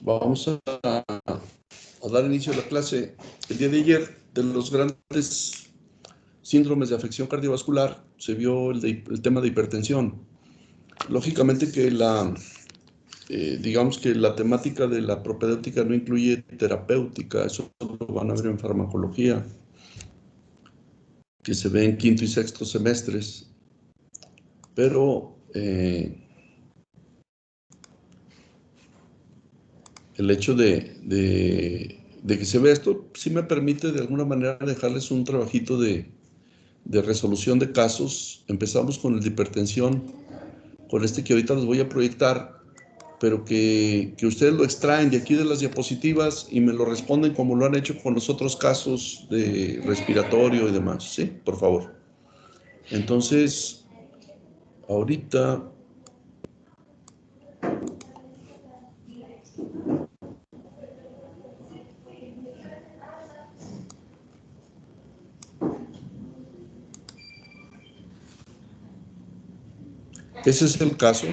Vamos a dar inicio a la clase. El día de ayer, de los grandes síndromes de afección cardiovascular, se vio el tema de hipertensión. Lógicamente que digamos que la temática de la propedéutica no incluye terapéutica, eso lo van a ver en farmacología, que se ve en quinto y sexto semestres, pero el hecho de que se vea esto sí me permite de alguna manera dejarles un trabajito de resolución de casos. Empezamos con el de hipertensión, con este que ahorita les voy a proyectar, pero que ustedes lo extraen de aquí de las diapositivas y me lo responden como lo han hecho con los otros casos de respiratorio y demás, ¿sí? Por favor. Entonces, ahorita ese es el caso.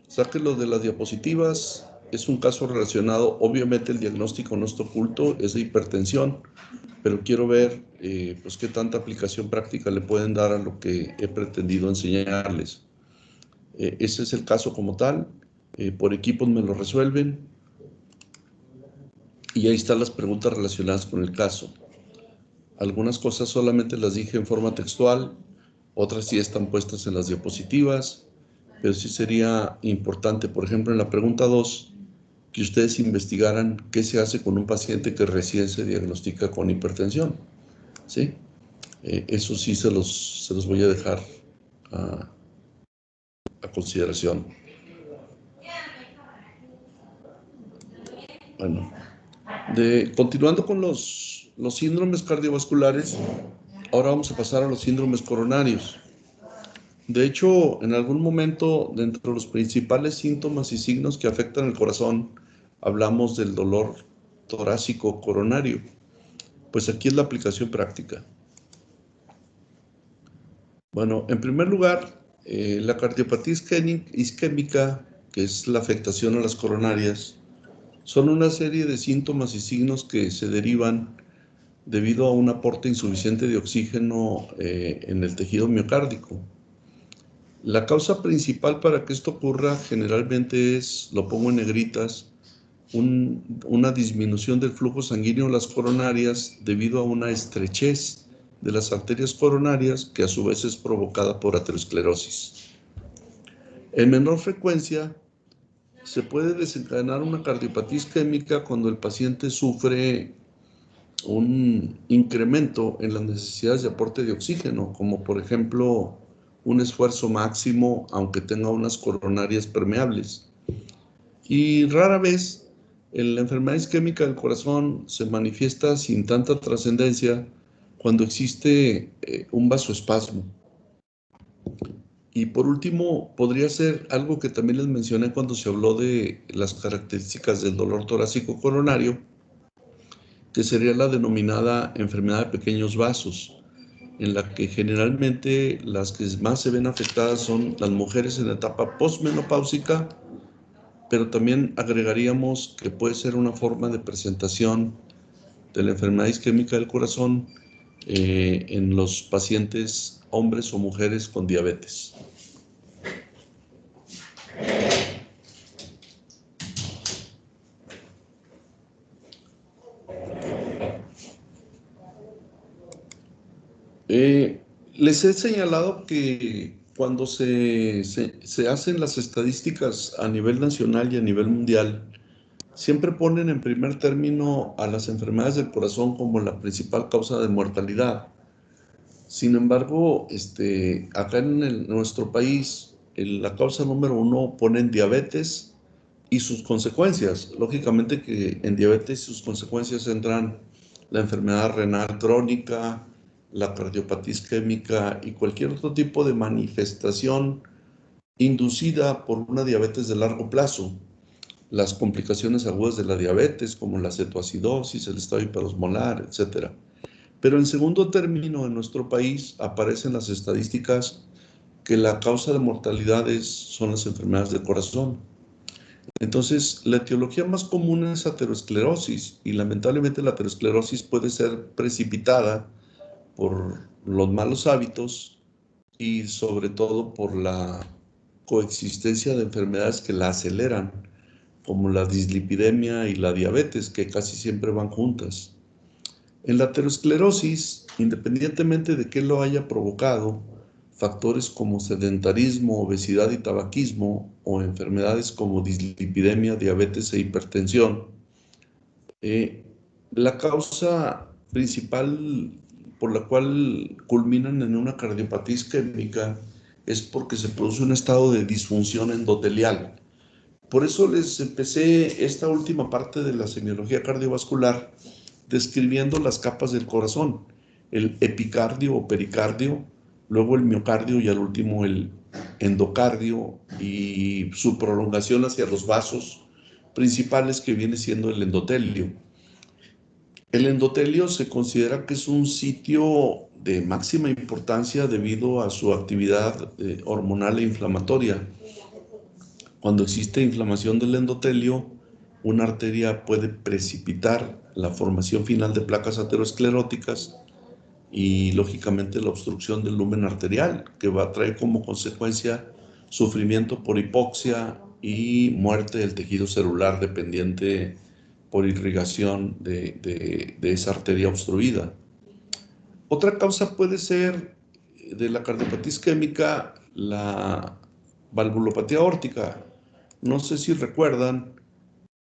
Sáquenlo de las diapositivas. Es un caso relacionado, obviamente el diagnóstico no está oculto, es de hipertensión, pero quiero ver pues qué tanta aplicación práctica le pueden dar a lo que he pretendido enseñarles. Ese es el caso como tal. Por equipos me lo resuelven y ahí están las preguntas relacionadas con el caso. Algunas cosas solamente las dije en forma textual, otras sí están puestas en las diapositivas, pero sí sería importante, por ejemplo, en la pregunta 2, que ustedes investigaran qué se hace con un paciente que recién se diagnostica con hipertensión, ¿sí? Eso sí se los voy a dejar a consideración. Bueno, continuando con los síndromes cardiovasculares, ahora vamos a pasar a los síndromes coronarios. De hecho, en algún momento, dentro de los principales síntomas y signos que afectan el corazón, hablamos del dolor torácico coronario. Pues aquí es la aplicación práctica. Bueno, en primer lugar, la cardiopatía isquémica, que es la afectación a las coronarias, son una serie de síntomas y signos que se derivan debido a un aporte insuficiente de oxígeno en el tejido miocárdico. La causa principal para que esto ocurra generalmente es, lo pongo en negritas, una disminución del flujo sanguíneo en las coronarias debido a una estrechez de las arterias coronarias que a su vez es provocada por aterosclerosis. En menor frecuencia se puede desencadenar una cardiopatía isquémica cuando el paciente sufre un incremento en las necesidades de aporte de oxígeno, como por ejemplo un esfuerzo máximo aunque tenga unas coronarias permeables. Y rara vez la enfermedad isquémica del corazón se manifiesta sin tanta trascendencia cuando existe un vasoespasmo. Y por último, podría ser algo que también les mencioné cuando se habló de las características del dolor torácico coronario, que sería la denominada enfermedad de pequeños vasos, en la que generalmente las que más se ven afectadas son las mujeres en la etapa postmenopáusica, pero también agregaríamos que puede ser una forma de presentación de la enfermedad isquémica del corazón en los pacientes hombres o mujeres con diabetes. Les he señalado que cuando se hacen las estadísticas a nivel nacional y a nivel mundial, siempre ponen en primer término a las enfermedades del corazón como la principal causa de mortalidad. Sin embargo, acá en nuestro país, la causa número 1 ponen diabetes y sus consecuencias. Lógicamente que en diabetes sus consecuencias entran la enfermedad renal crónica, la cardiopatía isquémica y cualquier otro tipo de manifestación inducida por una diabetes de largo plazo. Las complicaciones agudas de la diabetes, como la cetoacidosis, el estado hiperosmolar, etc. Pero en segundo término, en nuestro país aparecen las estadísticas que la causa de mortalidades son las enfermedades del corazón. Entonces, la etiología más común es aterosclerosis y lamentablemente la aterosclerosis puede ser precipitada por los malos hábitos y sobre todo por la coexistencia de enfermedades que la aceleran, como la dislipidemia y la diabetes, que casi siempre van juntas. En la aterosclerosis, independientemente de qué lo haya provocado, factores como sedentarismo, obesidad y tabaquismo, o enfermedades como dislipidemia, diabetes e hipertensión, eh, la causa principal por la cual culminan en una cardiopatía isquémica es porque se produce un estado de disfunción endotelial. Por eso les empecé esta última parte de la semiología cardiovascular describiendo las capas del corazón, el epicardio o pericardio, luego el miocardio y al último el endocardio y su prolongación hacia los vasos principales que viene siendo el endotelio. El endotelio se considera que es un sitio de máxima importancia debido a su actividad hormonal e inflamatoria. Cuando existe inflamación del endotelio, una arteria puede precipitar la formación final de placas ateroscleróticas y, lógicamente, la obstrucción del lumen arterial, que va a traer como consecuencia sufrimiento por hipoxia y muerte del tejido celular dependiente por irrigación de esa arteria obstruida. Otra causa puede ser de la cardiopatía isquémica la valvulopatía aórtica. No sé si recuerdan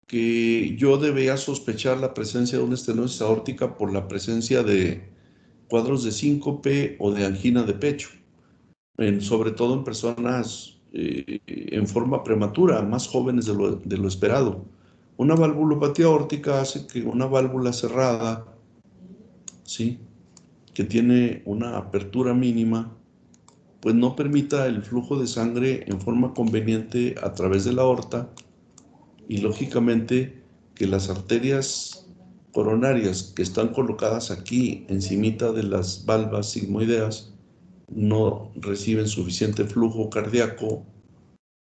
que yo debía sospechar la presencia de una estenosis aórtica por la presencia de cuadros de síncope o de angina de pecho, sobre todo en personas en forma prematura, más jóvenes de lo esperado. Una valvulopatía aórtica hace que una válvula cerrada, ¿sí?, que tiene una apertura mínima, pues no permita el flujo de sangre en forma conveniente a través de la aorta y, lógicamente, que las arterias coronarias que están colocadas aquí encimita de las valvas sigmoideas no reciben suficiente flujo cardíaco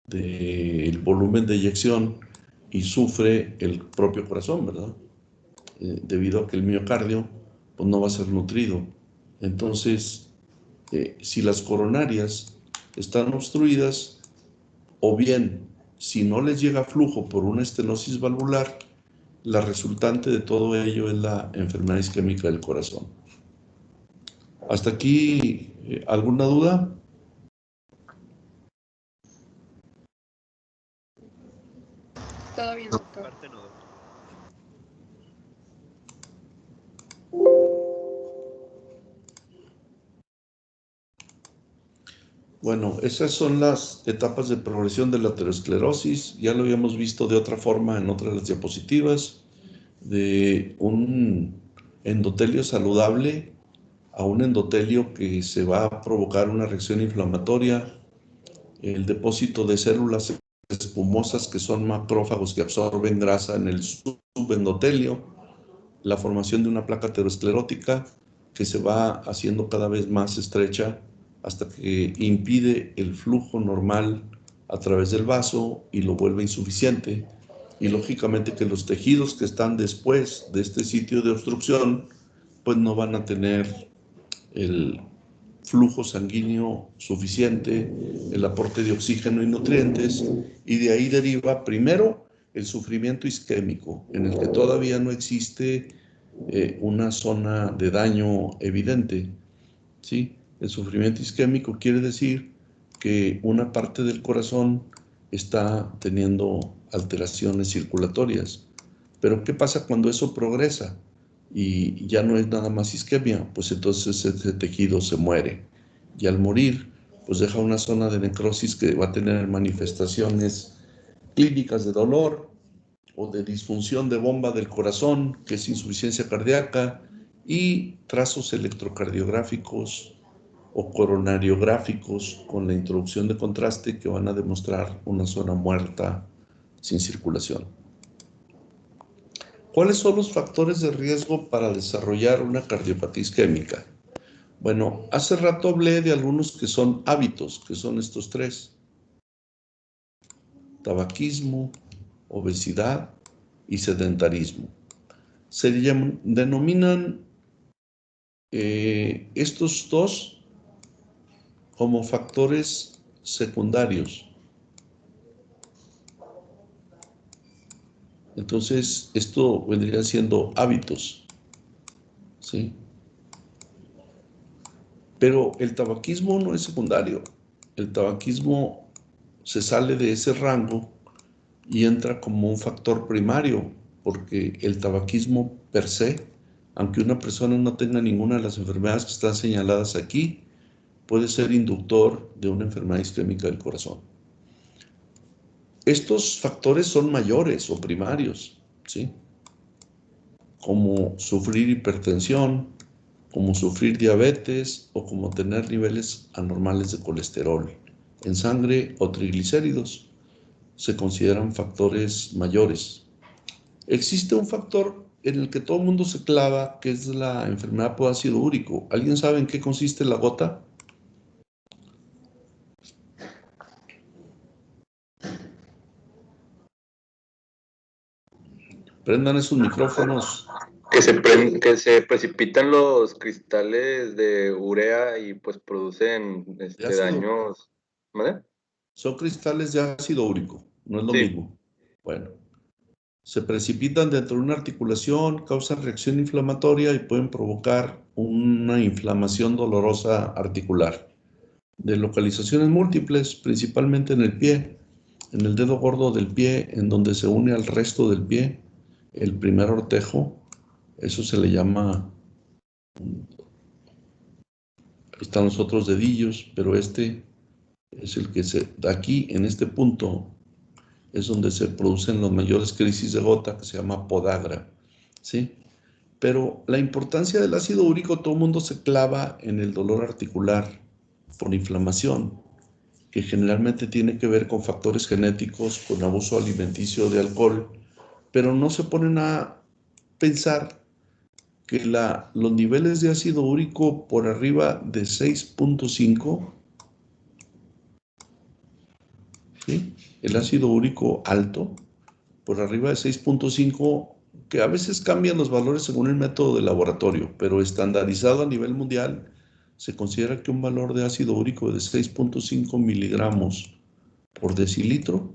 del volumen de eyección y sufre el propio corazón, ¿verdad? Debido a que el miocardio pues, no va a ser nutrido. Entonces, si las coronarias están obstruidas, o bien si no les llega flujo por una estenosis valvular, la resultante de todo ello es la enfermedad isquémica del corazón. ¿Hasta aquí alguna duda? Todo bien, doctor. Parte no, doctor. Bueno, esas son las etapas de progresión de la aterosclerosis. Ya lo habíamos visto de otra forma en otras de las diapositivas, de un endotelio saludable a un endotelio que se va a provocar una reacción inflamatoria, el depósito de células espumosas que son macrófagos que absorben grasa en el subendotelio, la formación de una placa aterosclerótica que se va haciendo cada vez más estrecha hasta que impide el flujo normal a través del vaso y lo vuelve insuficiente. Y lógicamente que los tejidos que están después de este sitio de obstrucción pues no van a tener el flujo sanguíneo suficiente, el aporte de oxígeno y nutrientes, y de ahí deriva primero el sufrimiento isquémico, en el que todavía no existe una zona de daño evidente, ¿sí? El sufrimiento isquémico quiere decir que una parte del corazón está teniendo alteraciones circulatorias. Pero ¿qué pasa cuando eso progresa y ya no es nada más isquemia? Pues entonces ese tejido se muere. Y al morir, pues deja una zona de necrosis que va a tener manifestaciones clínicas de dolor o de disfunción de bomba del corazón, que es insuficiencia cardíaca, y trazos electrocardiográficos o coronariográficos con la introducción de contraste que van a demostrar una zona muerta sin circulación. ¿Cuáles son los factores de riesgo para desarrollar una cardiopatía isquémica? Bueno, hace rato hablé de algunos que son hábitos, que son estos tres: tabaquismo, obesidad y sedentarismo. Se denominan estos dos como factores secundarios. Entonces, esto vendría siendo hábitos, ¿sí? Pero el tabaquismo no es secundario. El tabaquismo se sale de ese rango y entra como un factor primario, porque el tabaquismo per se, aunque una persona no tenga ninguna de las enfermedades que están señaladas aquí, puede ser inductor de una enfermedad isquémica del corazón. Estos factores son mayores o primarios, ¿sí? Como sufrir hipertensión, como sufrir diabetes o como tener niveles anormales de colesterol en sangre o triglicéridos. Se consideran factores mayores. Existe un factor en el que todo el mundo se clava, que es la enfermedad por ácido úrico. ¿Alguien sabe en qué consiste la gota? Prendan esos micrófonos. Que se precipitan los cristales de urea y pues producen De ácido. daños. ¿Vale? Son cristales de ácido úrico, no es lo Sí. mismo. Bueno, se precipitan dentro de una articulación, causan reacción inflamatoria y pueden provocar una inflamación dolorosa articular, de localizaciones múltiples, principalmente en el pie, en el dedo gordo del pie, en donde se une al resto del pie, el primer ortejo. Eso se le llama, están los otros dedillos, pero este es el que se da aquí, en este punto, es donde se producen las mayores crisis de gota, que se llama podagra, ¿sí? Pero la importancia del ácido úrico, todo el mundo se clava en el dolor articular por inflamación, que generalmente tiene que ver con factores genéticos, con abuso alimenticio de alcohol, pero no se ponen a pensar que los niveles de ácido úrico por arriba de 6.5, ¿sí? El ácido úrico alto, por arriba de 6.5, que a veces cambian los valores según el método de laboratorio, pero estandarizado a nivel mundial, se considera que un valor de ácido úrico de 6.5 miligramos por decilitro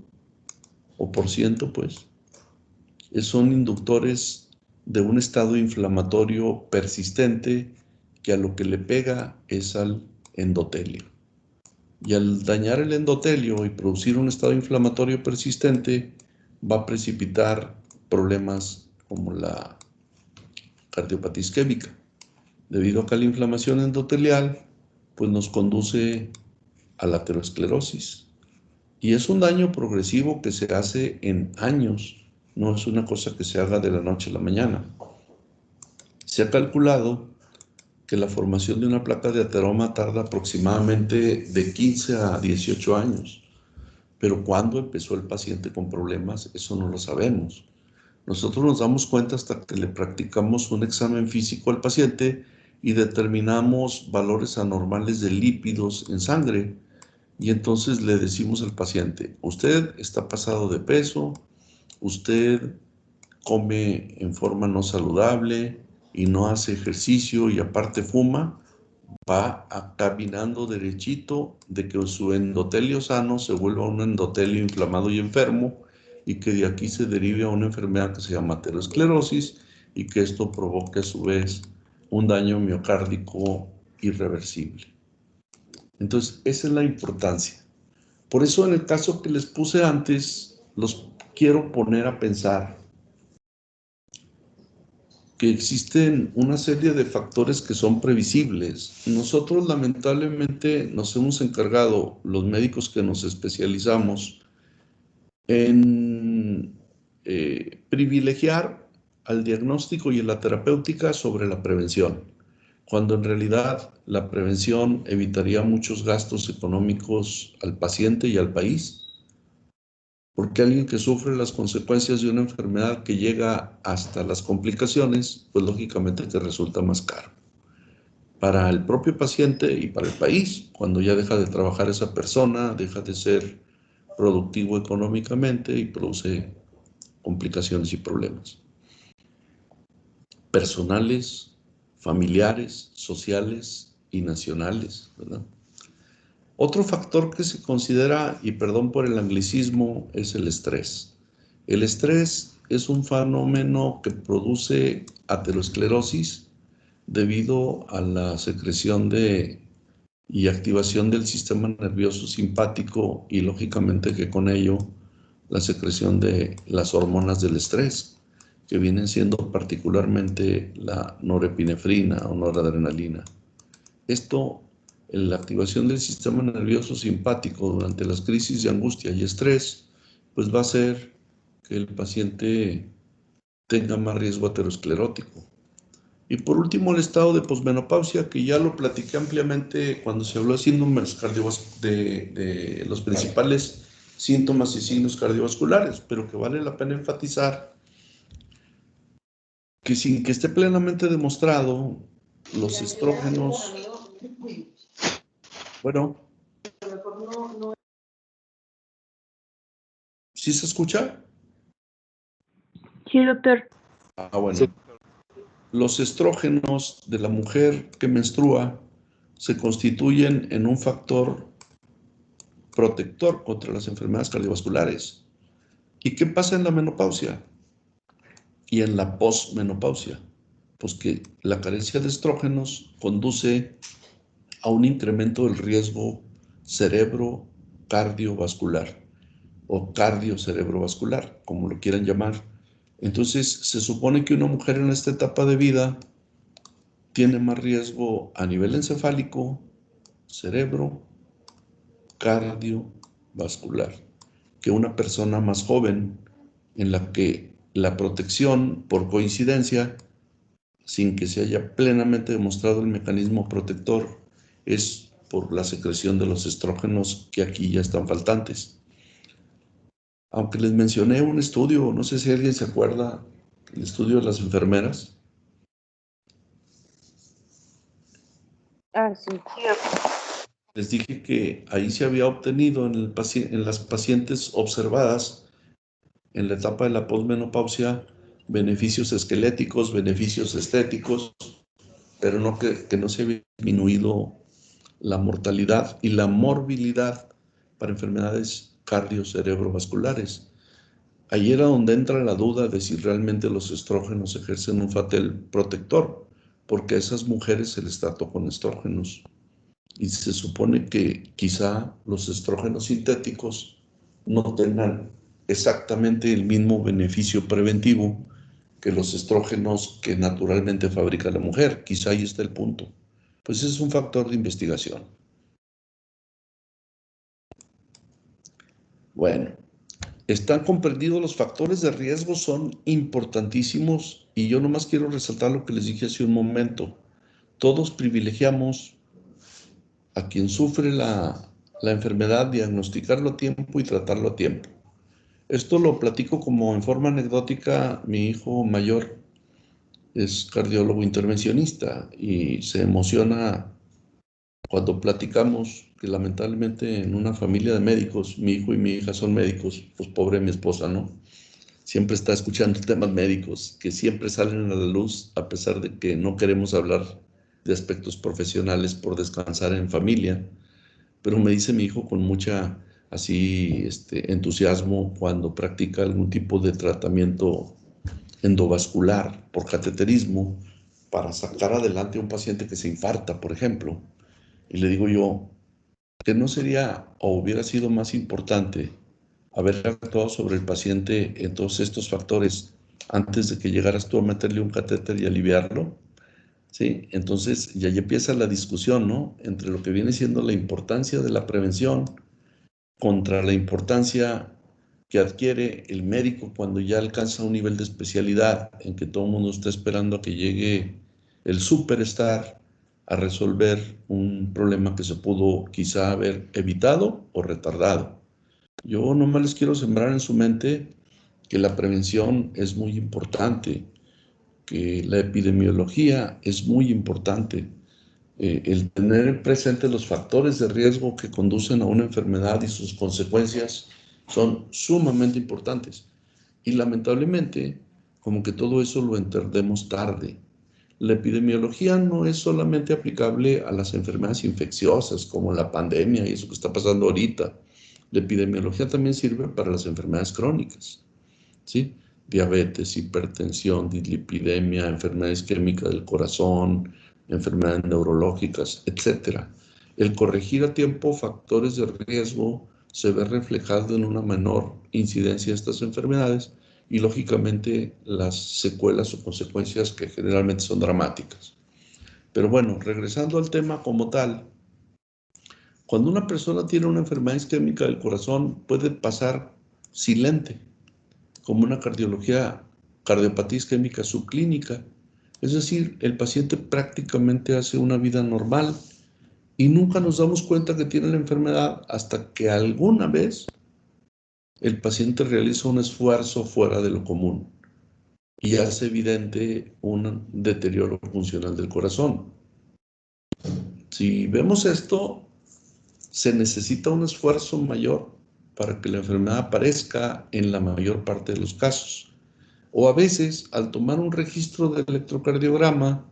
o por ciento, pues, son inductores de un estado inflamatorio persistente que a lo que le pega es al endotelio. Y al dañar el endotelio y producir un estado inflamatorio persistente, va a precipitar problemas como la cardiopatía isquémica. Debido a que la inflamación endotelial pues nos conduce a la aterosclerosis. Y es un daño progresivo que se hace en años, no es una cosa que se haga de la noche a la mañana. Se ha calculado que la formación de una placa de ateroma tarda aproximadamente de 15 a 18 años. Pero ¿cuándo empezó el paciente con problemas? Eso no lo sabemos. Nosotros nos damos cuenta hasta que le practicamos un examen físico al paciente y determinamos valores anormales de lípidos en sangre. Y entonces le decimos al paciente, usted está pasado de peso, usted come en forma no saludable y no hace ejercicio y aparte fuma, va caminando derechito de que su endotelio sano se vuelva un endotelio inflamado y enfermo y que de aquí se derive a una enfermedad que se llama aterosclerosis y que esto provoque a su vez un daño miocárdico irreversible. Entonces, esa es la importancia. Por eso en el caso que les puse antes, los quiero poner a pensar que existen una serie de factores que son previsibles. Nosotros lamentablemente nos hemos encargado, los médicos que nos especializamos, en privilegiar al diagnóstico y a la terapéutica sobre la prevención, cuando en realidad la prevención evitaría muchos gastos económicos al paciente y al país. Porque alguien que sufre las consecuencias de una enfermedad que llega hasta las complicaciones, pues lógicamente te resulta más caro. Para el propio paciente y para el país, cuando ya deja de trabajar esa persona, deja de ser productivo económicamente y produce complicaciones y problemas personales, familiares, sociales y nacionales, ¿verdad? Otro factor que se considera, y perdón por el anglicismo, es el estrés. El estrés es un fenómeno que produce aterosclerosis debido a la secreción y activación del sistema nervioso simpático y lógicamente que con ello la secreción de las hormonas del estrés, que vienen siendo particularmente la norepinefrina o noradrenalina. Esto, la activación del sistema nervioso simpático durante las crisis de angustia y estrés, pues va a hacer que el paciente tenga más riesgo aterosclerótico. Y por último, el estado de posmenopausia, que ya lo platiqué ampliamente cuando se habló de síndromes de los principales síntomas y signos cardiovasculares, pero que vale la pena enfatizar que sin que esté plenamente demostrado, los estrógenos, bueno, ¿sí se escucha? Sí, doctor. Bueno. Sí. Los estrógenos de la mujer que menstrua se constituyen en un factor protector contra las enfermedades cardiovasculares. ¿Y qué pasa en la menopausia y en la posmenopausia? Pues que la carencia de estrógenos conduce a un incremento del riesgo cerebro-cardiovascular o cardio-cerebrovascular, como lo quieran llamar. Entonces, se supone que una mujer en esta etapa de vida tiene más riesgo a nivel encefálico, cerebro, cardiovascular, que una persona más joven en la que la protección, por coincidencia, sin que se haya plenamente demostrado el mecanismo protector, es por la secreción de los estrógenos que aquí ya están faltantes. Aunque les mencioné un estudio, no sé si alguien se acuerda, el estudio de las enfermeras. Sí. Les dije que ahí se había obtenido en las pacientes observadas en la etapa de la posmenopausia beneficios esqueléticos, beneficios estéticos, pero no que no se había disminuido la mortalidad y la morbilidad para enfermedades cardiocerebrovasculares. Ahí era donde entra la duda de si realmente los estrógenos ejercen un papel protector, porque a esas mujeres se les trató con estrógenos. Y se supone que quizá los estrógenos sintéticos no tengan exactamente el mismo beneficio preventivo que los estrógenos que naturalmente fabrica la mujer. Quizá ahí está el punto. Pues es un factor de investigación. Bueno, están comprendidos los factores de riesgo, son importantísimos y yo nomás quiero resaltar lo que les dije hace un momento. Todos privilegiamos a quien sufre la enfermedad, diagnosticarlo a tiempo y tratarlo a tiempo. Esto lo platico como en forma anecdótica. Mi hijo mayor es cardiólogo intervencionista y se emociona cuando platicamos que lamentablemente en una familia de médicos, mi hijo y mi hija son médicos, pues pobre mi esposa, ¿no? Siempre está escuchando temas médicos que siempre salen a la luz a pesar de que no queremos hablar de aspectos profesionales por descansar en familia. Pero me dice mi hijo con mucha entusiasmo cuando practica algún tipo de tratamiento endovascular por cateterismo para sacar adelante a un paciente que se infarta, por ejemplo. Y le digo yo, que no sería o hubiera sido más importante haber actuado sobre el paciente en todos estos factores antes de que llegaras tú a meterle un catéter y aliviarlo. ¿Sí? Entonces, ya empieza la discusión, ¿no? Entre lo que viene siendo la importancia de la prevención contra la importancia que adquiere el médico cuando ya alcanza un nivel de especialidad en que todo el mundo está esperando a que llegue el superstar a resolver un problema que se pudo quizá haber evitado o retardado. Yo nomás les quiero sembrar en su mente que la prevención es muy importante, que la epidemiología es muy importante, el tener presentes los factores de riesgo que conducen a una enfermedad y sus consecuencias son sumamente importantes. Y lamentablemente, como que todo eso lo entendemos tarde. La epidemiología no es solamente aplicable a las enfermedades infecciosas, como la pandemia y eso que está pasando ahorita. La epidemiología también sirve para las enfermedades crónicas, ¿sí? Diabetes, hipertensión, dislipidemia, enfermedades isquémicas del corazón, enfermedades neurológicas, etc. El corregir a tiempo factores de riesgo se ve reflejado en una menor incidencia de estas enfermedades y lógicamente las secuelas o consecuencias que generalmente son dramáticas. Pero bueno, regresando al tema como tal, cuando una persona tiene una enfermedad isquémica del corazón puede pasar silente, como una cardiopatía isquémica subclínica. Es decir, el paciente prácticamente hace una vida normal y nunca nos damos cuenta que tiene la enfermedad hasta que alguna vez el paciente realiza un esfuerzo fuera de lo común y hace evidente un deterioro funcional del corazón. Si vemos esto, se necesita un esfuerzo mayor para que la enfermedad aparezca en la mayor parte de los casos. O a veces, al tomar un registro de electrocardiograma,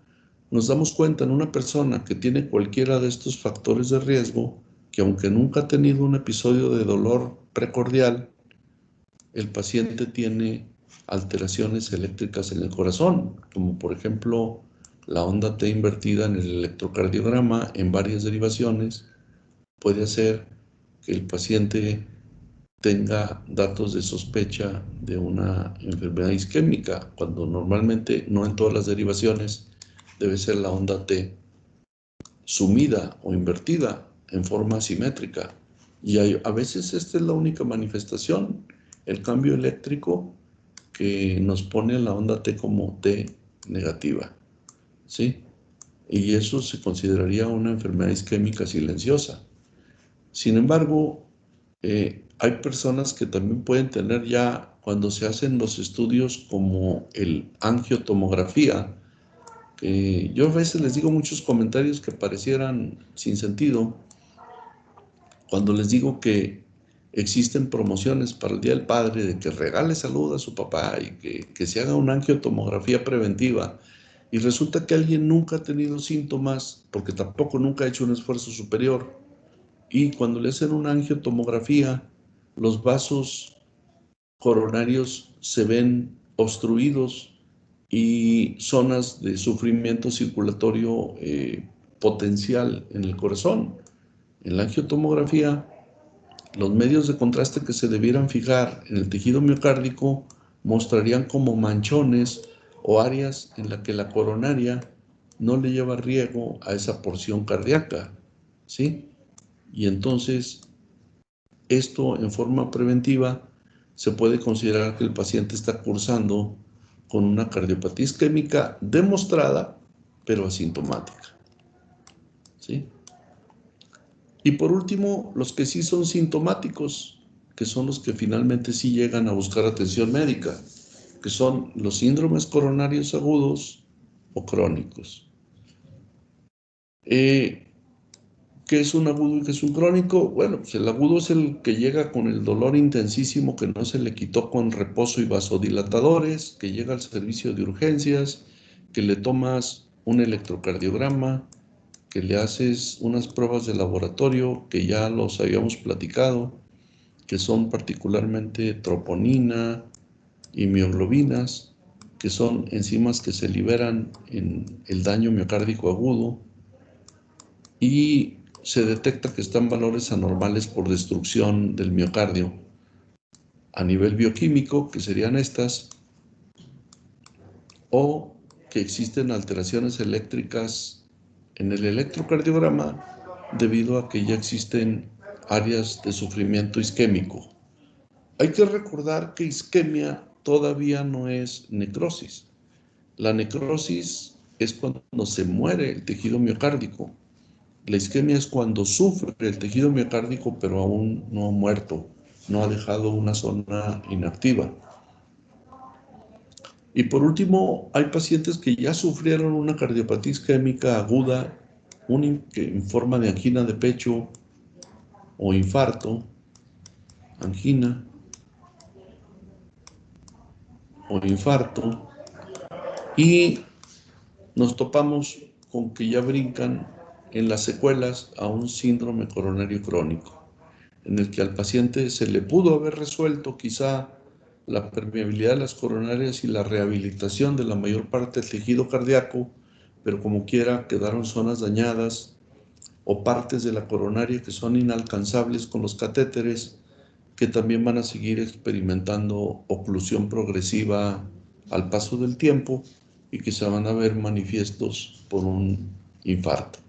nos damos cuenta en una persona que tiene cualquiera de estos factores de riesgo, que aunque nunca ha tenido un episodio de dolor precordial, el paciente tiene alteraciones eléctricas en el corazón, como por ejemplo la onda T invertida en el electrocardiograma en varias derivaciones, puede hacer que el paciente tenga datos de sospecha de una enfermedad isquémica, cuando normalmente no en todas las derivaciones debe ser la onda T sumida o invertida en forma asimétrica. Y a veces esta es la única manifestación, el cambio eléctrico que nos pone la onda T como T negativa, ¿sí? Y eso se consideraría una enfermedad isquémica silenciosa. Sin embargo, hay personas que también pueden tener ya, cuando se hacen los estudios como el angiotomografía, yo a veces les digo muchos comentarios que parecieran sin sentido, cuando les digo que existen promociones para el Día del Padre de que regale salud a su papá y que se haga una angiotomografía preventiva, y resulta que alguien nunca ha tenido síntomas porque tampoco nunca ha hecho un esfuerzo superior, y cuando le hacen una angiotomografía, los vasos coronarios se ven obstruidos y zonas de sufrimiento circulatorio potencial en el corazón. En la angiotomografía, los medios de contraste que se debieran fijar en el tejido miocárdico mostrarían como manchones o áreas en las que la coronaria no le lleva riego a esa porción cardíaca, ¿sí? Y entonces, esto en forma preventiva se puede considerar que el paciente está cursando con una cardiopatía isquémica demostrada, pero asintomática, ¿sí? Y por último, los que sí son sintomáticos, que son los que finalmente sí llegan a buscar atención médica, que son los síndromes coronarios agudos o crónicos. ¿Qué es un agudo y qué es un crónico? Bueno, pues el agudo es el que llega con el dolor intensísimo que no se le quitó con reposo y vasodilatadores, que llega al servicio de urgencias, que le tomas un electrocardiograma, que le haces unas pruebas de laboratorio que ya los habíamos platicado, que son particularmente troponina y mioglobinas, que son enzimas que se liberan en el daño miocárdico agudo, y se detecta que están valores anormales por destrucción del miocardio a nivel bioquímico, que serían estas, o que existen alteraciones eléctricas en el electrocardiograma debido a que ya existen áreas de sufrimiento isquémico. Hay que recordar que isquemia todavía no es necrosis. La necrosis es cuando se muere el tejido miocárdico. La isquemia es cuando sufre el tejido miocárdico pero aún no ha muerto, no ha dejado una zona inactiva. Y por último, hay pacientes que ya sufrieron una cardiopatía isquémica aguda, en forma de angina de pecho o infarto, angina, o infarto, y nos topamos con que ya brincan en las secuelas a un síndrome coronario crónico, en el que al paciente se le pudo haber resuelto quizá la permeabilidad de las coronarias y la rehabilitación de la mayor parte del tejido cardíaco, pero como quiera quedaron zonas dañadas o partes de la coronaria que son inalcanzables con los catéteres, que también van a seguir experimentando oclusión progresiva al paso del tiempo y que se van a ver manifiestos por un infarto.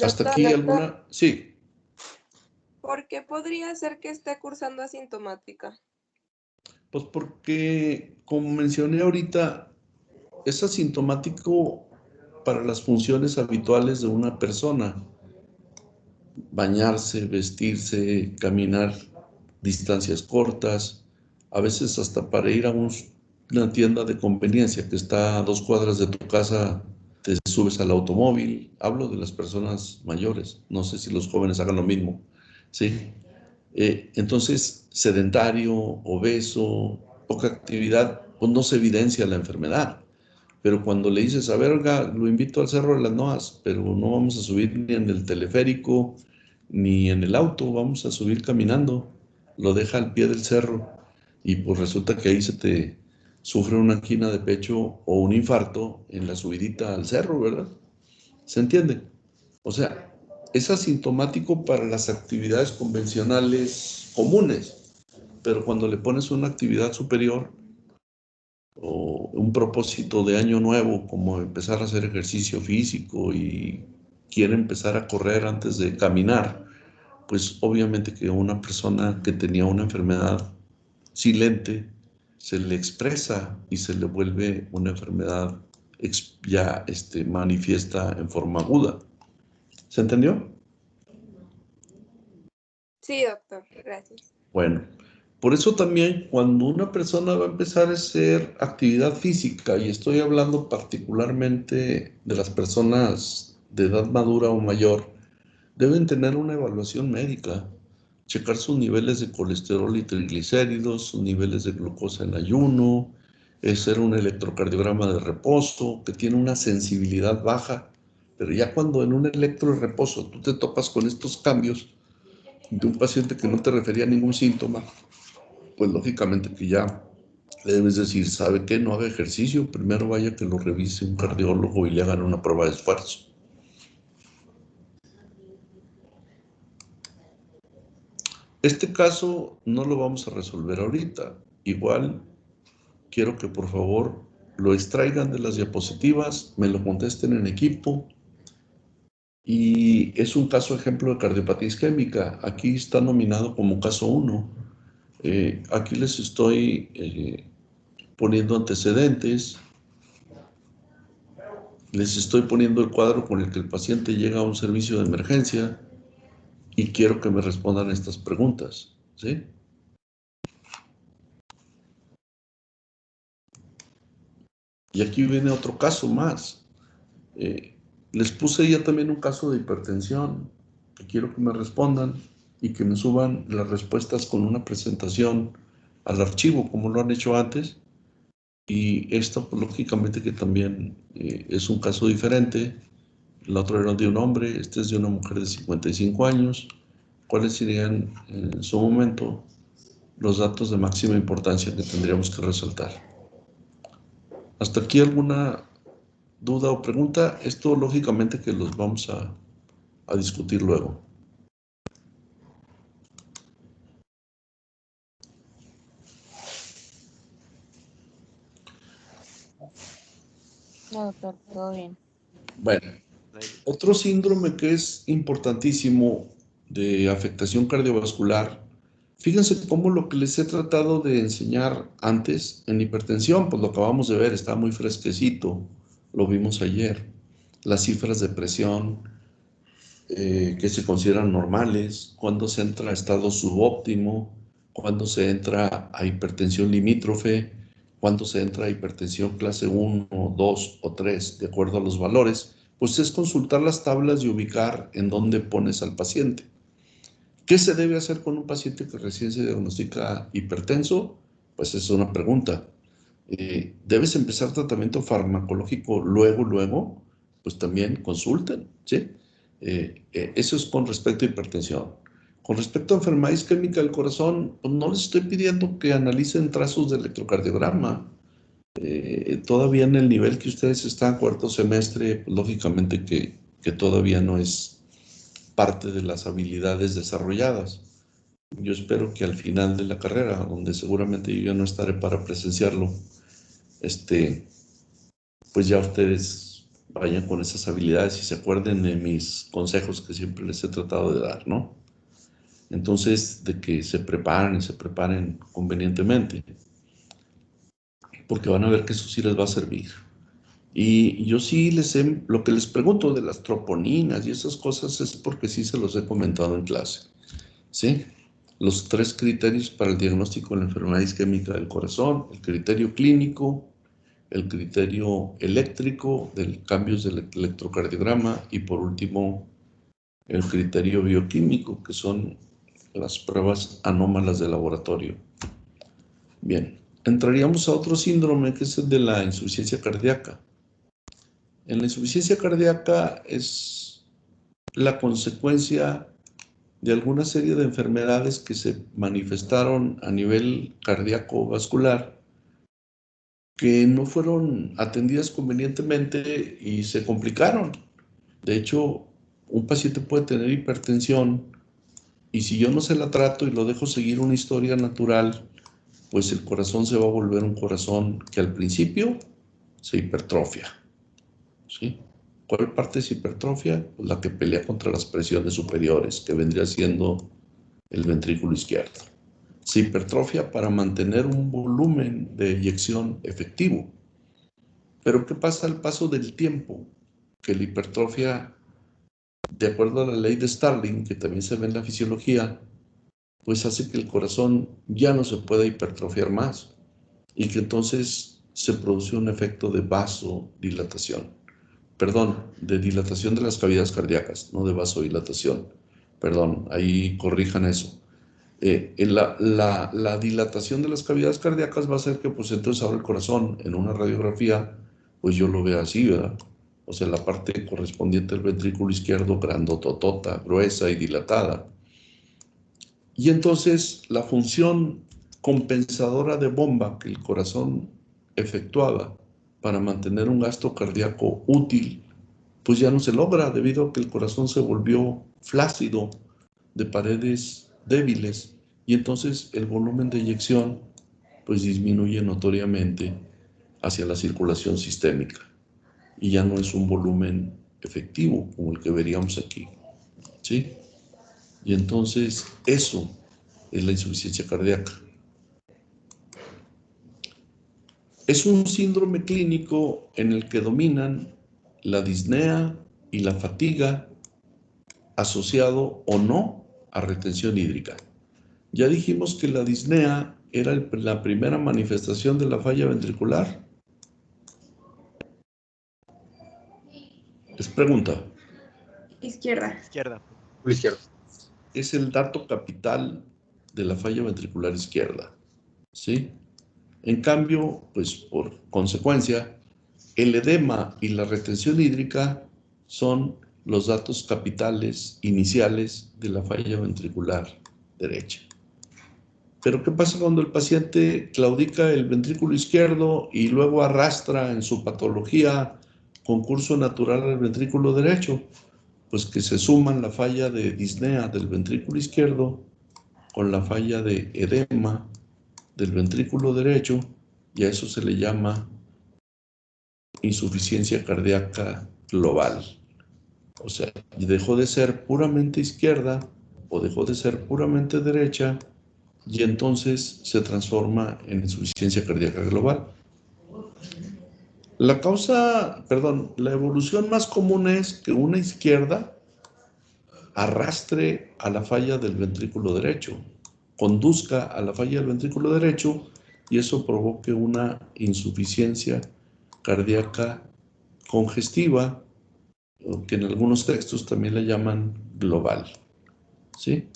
¿Hasta aquí alguna? Sí. ¿Por qué podría ser que esté cursando asintomática? Pues porque, como mencioné ahorita, es asintomático para las funciones habituales de una persona. Bañarse, vestirse, caminar distancias cortas, a veces hasta para ir a una tienda de conveniencia que está a 2 cuadras de tu casa, te subes al automóvil. Hablo de las personas mayores, no sé si los jóvenes hagan lo mismo, ¿sí? Entonces, sedentario, obeso, poca actividad, pues no se evidencia la enfermedad. Pero cuando le dices, a ver, oiga, lo invito al Cerro de las Noas, pero no vamos a subir ni en el teleférico, ni en el auto, vamos a subir caminando, lo deja al pie del cerro, y pues resulta que ahí se te sufre una angina de pecho o un infarto en la subidita al cerro, ¿verdad? ¿Se entiende? O sea, es asintomático para las actividades convencionales comunes, pero cuando le pones una actividad superior o un propósito de año nuevo, como empezar a hacer ejercicio físico y quiere empezar a correr antes de caminar, pues obviamente que una persona que tenía una enfermedad silente se le expresa y se le vuelve una enfermedad ya manifiesta en forma aguda. ¿Se entendió? Sí, doctor, gracias. Bueno, por eso también cuando una persona va a empezar a hacer actividad física, y estoy hablando particularmente de las personas de edad madura o mayor, deben tener una evaluación médica, checar sus niveles de colesterol y triglicéridos, sus niveles de glucosa en ayuno, hacer un electrocardiograma de reposo, que tiene una sensibilidad baja, pero ya cuando en un electro de reposo tú te topas con estos cambios de un paciente que no te refería a ningún síntoma, pues lógicamente que ya le debes decir, ¿sabe qué? No haga ejercicio, primero vaya que lo revise un cardiólogo y le hagan una prueba de esfuerzo. Este caso no lo vamos a resolver ahorita. Igual quiero que por favor lo extraigan de las diapositivas, me lo contesten en equipo. Y es un caso ejemplo de cardiopatía isquémica. Aquí está nominado como caso 1. Aquí les estoy poniendo antecedentes. Les estoy poniendo el cuadro con el que el paciente llega a un servicio de emergencia y quiero que me respondan estas preguntas, ¿sí? Y aquí viene otro caso más. Les puse ya también un caso de hipertensión, que quiero que me respondan y que me suban las respuestas con una presentación al archivo, como lo han hecho antes. Y esto, pues, lógicamente que también es un caso diferente. El otro era de un hombre, este es de una mujer de 55 años. ¿Cuáles serían en su momento los datos de máxima importancia que tendríamos que resaltar? ¿Hasta aquí alguna duda o pregunta? Esto lógicamente que los vamos a discutir luego. No, doctor, todo bien. Bueno, otro síndrome que es importantísimo de afectación cardiovascular. Fíjense cómo lo que les he tratado de enseñar antes en hipertensión, pues lo acabamos de ver, está muy fresquecito, lo vimos ayer. Las cifras de presión que se consideran normales, cuando se entra a estado subóptimo, cuando se entra a hipertensión limítrofe, cuando se entra a hipertensión clase 1, 2 o 3, de acuerdo a los valores, pues es consultar las tablas y ubicar en dónde pones al paciente. ¿Qué se debe hacer con un paciente que recién se diagnostica hipertenso? Pues es una pregunta. ¿Debes empezar tratamiento farmacológico luego? Pues también consulten, ¿sí? Eso es con respecto a hipertensión. Con respecto a enfermedad isquémica del corazón, pues no les estoy pidiendo que analicen trazos de electrocardiograma. Todavía en el nivel que ustedes están, cuarto semestre, pues, lógicamente que todavía no es parte de las habilidades desarrolladas. Yo espero que al final de la carrera, donde seguramente yo no estaré para presenciarlo, pues ya ustedes vayan con esas habilidades y se acuerden de mis consejos que siempre les he tratado de dar, ¿no? Entonces, de que se preparen y se preparen convenientemente, porque van a ver que eso sí les va a servir. Y yo sí lo que les pregunto de las troponinas y esas cosas es porque sí se los he comentado en clase, ¿sí? Los 3 criterios para el diagnóstico de la enfermedad isquémica del corazón: el criterio clínico, el criterio eléctrico del cambios del electrocardiograma y por último el criterio bioquímico, que son las pruebas anómalas de laboratorio. Bien, entraríamos a otro síndrome que es el de la insuficiencia cardíaca. En la insuficiencia cardíaca es la consecuencia de alguna serie de enfermedades que se manifestaron a nivel cardíaco vascular que no fueron atendidas convenientemente y se complicaron. De hecho, un paciente puede tener hipertensión y si yo no se la trato y lo dejo seguir una historia natural, pues el corazón se va a volver un corazón que al principio se hipertrofia, ¿sí? ¿Cuál parte es hipertrofia? Pues la que pelea contra las presiones superiores, que vendría siendo el ventrículo izquierdo. Se hipertrofia para mantener un volumen de eyección efectivo. Pero ¿qué pasa al paso del tiempo? Que la hipertrofia, de acuerdo a la ley de Starling, que también se ve en la fisiología, pues hace que el corazón ya no se pueda hipertrofiar más y que entonces se produce un efecto de vasodilatación. Perdón, de dilatación de las cavidades cardíacas, no de vasodilatación. Perdón, ahí corrijan eso. La dilatación de las cavidades cardíacas va a hacer que pues entonces ahora el corazón en una radiografía pues yo lo vea así, ¿verdad? O sea, la parte correspondiente al ventrículo izquierdo grandototota, gruesa y dilatada. Y entonces la función compensadora de bomba que el corazón efectuaba para mantener un gasto cardíaco útil, pues ya no se logra debido a que el corazón se volvió flácido, de paredes débiles, y entonces el volumen de eyección pues disminuye notoriamente hacia la circulación sistémica y ya no es un volumen efectivo como el que veríamos aquí, ¿sí? Y entonces eso es la insuficiencia cardíaca. Es un síndrome clínico en el que dominan la disnea y la fatiga asociado o no a retención hídrica. Ya dijimos que la disnea era la primera manifestación de la falla ventricular. Es pregunta. Izquierda. Izquierda. Izquierda. Es el dato capital de la falla ventricular izquierda, ¿sí? En cambio, pues por consecuencia, el edema y la retención hídrica son los datos capitales iniciales de la falla ventricular derecha. Pero ¿qué pasa cuando el paciente claudica el ventrículo izquierdo y luego arrastra en su patología con curso natural al ventrículo derecho? Pues que se suman la falla de disnea del ventrículo izquierdo con la falla de edema del ventrículo derecho y a eso se le llama insuficiencia cardíaca global. O sea, dejó de ser puramente izquierda o dejó de ser puramente derecha y entonces se transforma en insuficiencia cardíaca global. La evolución más común es que una izquierda arrastre a la falla del ventrículo derecho, conduzca a la falla del ventrículo derecho y eso provoque una insuficiencia cardíaca congestiva, que en algunos textos también le llaman global, ¿sí?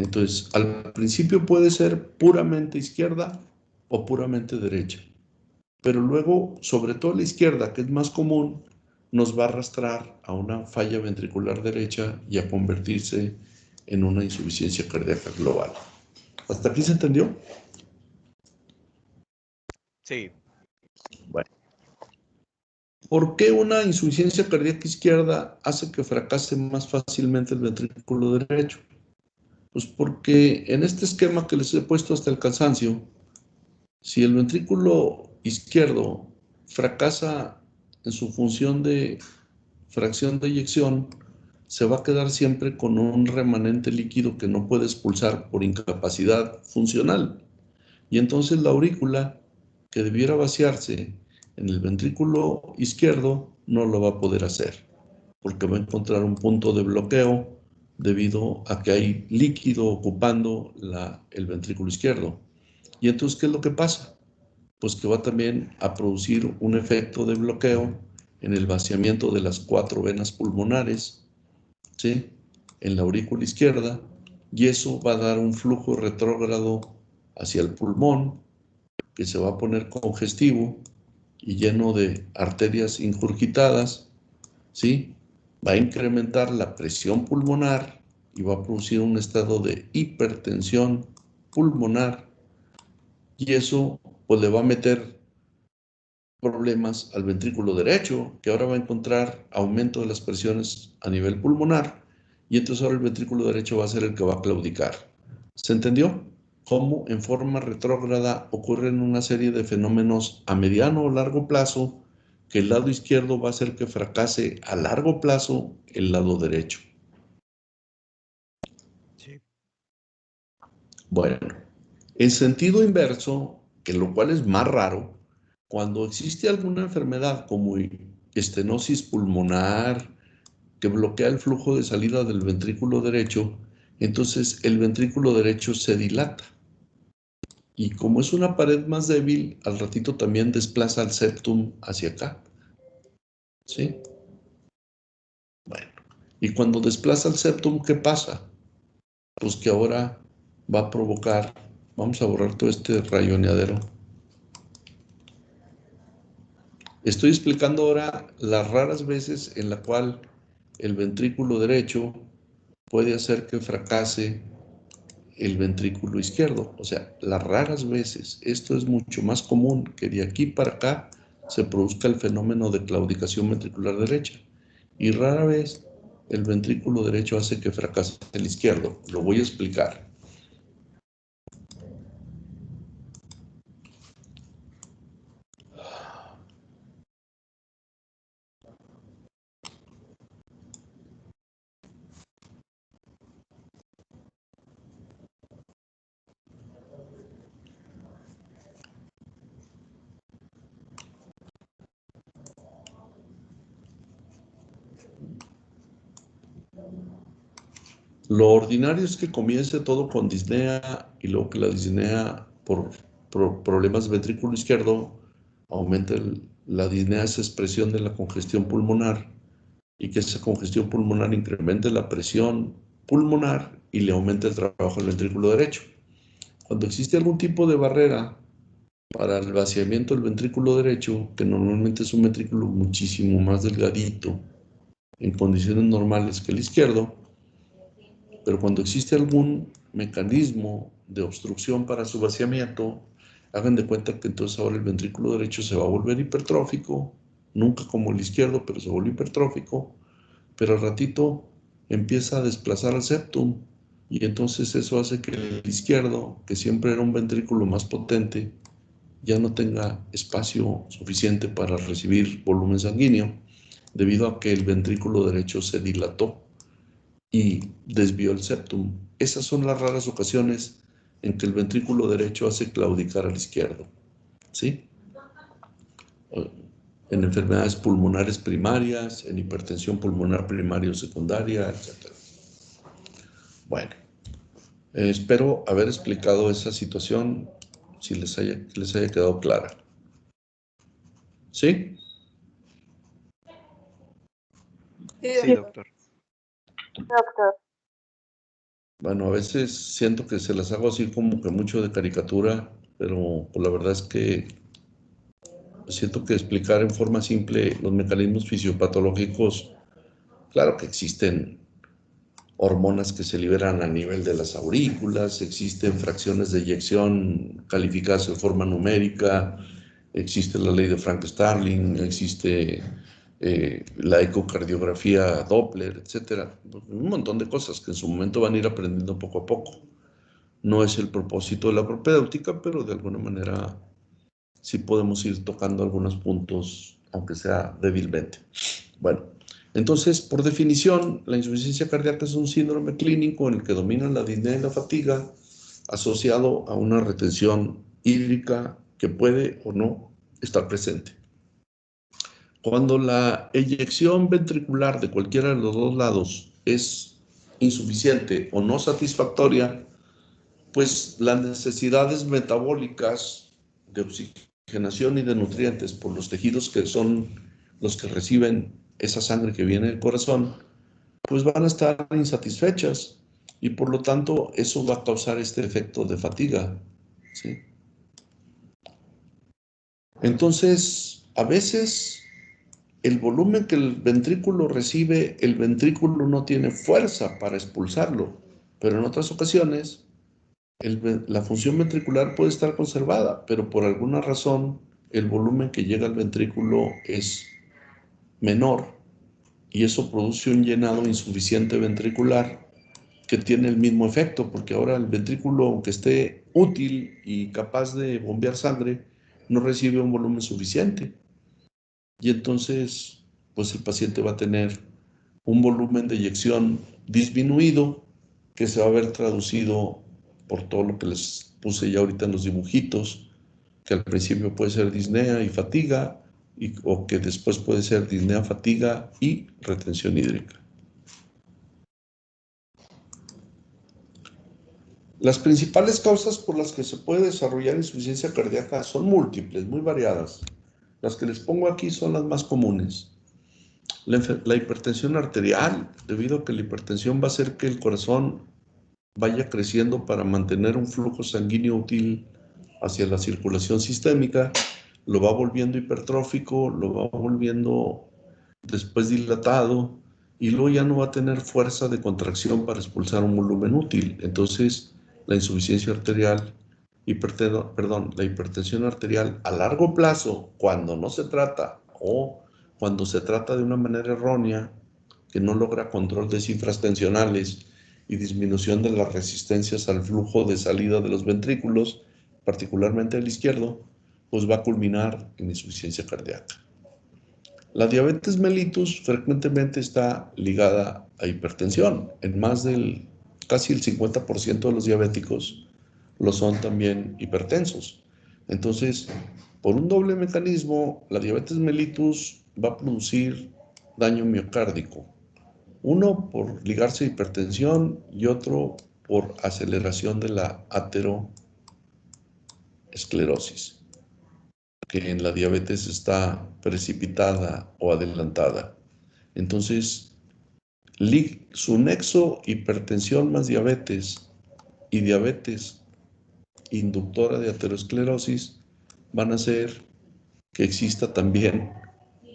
Entonces, al principio puede ser puramente izquierda o puramente derecha. Pero luego, sobre todo la izquierda, que es más común, nos va a arrastrar a una falla ventricular derecha y a convertirse en una insuficiencia cardíaca global. ¿Hasta aquí se entendió? Sí. Bueno. ¿Por qué una insuficiencia cardíaca izquierda hace que fracase más fácilmente el ventrículo derecho? Pues porque en este esquema que les he puesto hasta el cansancio, si el ventrículo izquierdo fracasa en su función de fracción de eyección, se va a quedar siempre con un remanente líquido que no puede expulsar por incapacidad funcional. Y entonces la aurícula, que debiera vaciarse en el ventrículo izquierdo, no lo va a poder hacer, porque va a encontrar un punto de bloqueo debido a que hay líquido ocupando el ventrículo izquierdo. Y entonces, ¿qué es lo que pasa? Pues que va también a producir un efecto de bloqueo en el vaciamiento de las 4 venas pulmonares, ¿sí? En la aurícula izquierda, y eso va a dar un flujo retrógrado hacia el pulmón, que se va a poner congestivo y lleno de arterias ingurgitadas, ¿sí? Va a incrementar la presión pulmonar y va a producir un estado de hipertensión pulmonar, y eso pues le va a meter problemas al ventrículo derecho, que ahora va a encontrar aumento de las presiones a nivel pulmonar, y entonces ahora el ventrículo derecho va a ser el que va a claudicar. ¿Se entendió? Cómo en forma retrógrada ocurren una serie de fenómenos a mediano o largo plazo, que el lado izquierdo va a hacer que fracase a largo plazo el lado derecho. Sí. Bueno, en sentido inverso, que lo cual es más raro, cuando existe alguna enfermedad como estenosis pulmonar que bloquea el flujo de salida del ventrículo derecho, entonces el ventrículo derecho se dilata. Y como es una pared más débil, al ratito también desplaza el septum hacia acá. ¿Sí? Bueno, y cuando desplaza el septum, ¿qué pasa? Pues que ahora va a provocar, vamos a borrar todo este rayoneadero. Estoy explicando ahora las raras veces en la cual el ventrículo derecho puede hacer que fracase el ventrículo izquierdo. O sea, las raras veces. Esto es mucho más común que de aquí para acá se produzca el fenómeno de claudicación ventricular derecha. Y rara vez el ventrículo derecho hace que fracase el izquierdo. Lo voy a explicar. Lo ordinario es que comience todo con disnea y luego que la disnea por problemas de ventrículo izquierdo aumente la disnea, esa expresión de la congestión pulmonar, y que esa congestión pulmonar incremente la presión pulmonar y le aumente el trabajo al ventrículo derecho. Cuando existe algún tipo de barrera para el vaciamiento del ventrículo derecho, que normalmente es un ventrículo muchísimo más delgadito en condiciones normales que el izquierdo, pero cuando existe algún mecanismo de obstrucción para su vaciamiento, hagan de cuenta que entonces ahora el ventrículo derecho se va a volver hipertrófico, nunca como el izquierdo, pero se vuelve hipertrófico, pero al ratito empieza a desplazar al septum, y entonces eso hace que el izquierdo, que siempre era un ventrículo más potente, ya no tenga espacio suficiente para recibir volumen sanguíneo, debido a que el ventrículo derecho se dilató y desvió el septum. Esas son las raras ocasiones en que el ventrículo derecho hace claudicar al izquierdo, ¿sí? En enfermedades pulmonares primarias, en hipertensión pulmonar primaria o secundaria, etc. Bueno, espero haber explicado esa situación, si les haya quedado clara. ¿Sí? Sí, Sí, doctor. doctor. Doctor. Bueno, a veces siento que se las hago así como que mucho de caricatura, pero pues, la verdad es que siento que explicar en forma simple los mecanismos fisiopatológicos, claro que existen hormonas que se liberan a nivel de las aurículas, existen fracciones de eyección calificadas de forma numérica, existe la ley de Frank-Starling, existe la ecocardiografía Doppler, etcétera. Un montón de cosas que en su momento van a ir aprendiendo poco a poco. No es el propósito de la propedéutica, pero de alguna manera sí podemos ir tocando algunos puntos, aunque sea débilmente. Bueno, entonces, por definición, la insuficiencia cardíaca es un síndrome clínico en el que dominan la disnea y la fatiga, asociado a una retención hídrica que puede o no estar presente. Cuando la eyección ventricular de cualquiera de los dos lados es insuficiente o no satisfactoria, pues las necesidades metabólicas de oxigenación y de nutrientes por los tejidos que son los que reciben esa sangre que viene del corazón, pues van a estar insatisfechas y por lo tanto eso va a causar este efecto de fatiga, ¿sí? Entonces, a veces el volumen que el ventrículo recibe, el ventrículo no tiene fuerza para expulsarlo, pero en otras ocasiones la función ventricular puede estar conservada, pero por alguna razón el volumen que llega al ventrículo es menor y eso produce un llenado insuficiente ventricular que tiene el mismo efecto, porque ahora el ventrículo, aunque esté útil y capaz de bombear sangre, no recibe un volumen suficiente. Y entonces, pues el paciente va a tener un volumen de eyección disminuido que se va a ver traducido por todo lo que les puse ya ahorita en los dibujitos, que al principio puede ser disnea y fatiga, o que después puede ser disnea, fatiga y retención hídrica. Las principales causas por las que se puede desarrollar insuficiencia cardíaca son múltiples, muy variadas. Las que les pongo aquí son las más comunes. La hipertensión arterial, debido a que la hipertensión va a hacer que el corazón vaya creciendo para mantener un flujo sanguíneo útil hacia la circulación sistémica, lo va volviendo hipertrófico, lo va volviendo después dilatado y luego ya no va a tener fuerza de contracción para expulsar un volumen útil. Entonces, la insuficiencia arterial, la hipertensión arterial a largo plazo, cuando no se trata o cuando se trata de una manera errónea, que no logra control de cifras tensionales y disminución de las resistencias al flujo de salida de los ventrículos, particularmente el izquierdo, pues va a culminar en insuficiencia cardíaca. La diabetes mellitus frecuentemente está ligada a hipertensión. En más del casi el 50% de los diabéticos lo son también hipertensos. Entonces, por un doble mecanismo, la diabetes mellitus va a producir daño miocárdico. Uno por ligarse a hipertensión y otro por aceleración de la ateroesclerosis, que en la diabetes está precipitada o adelantada. Entonces, su nexo hipertensión más diabetes y diabetes inductora de aterosclerosis van a hacer que exista también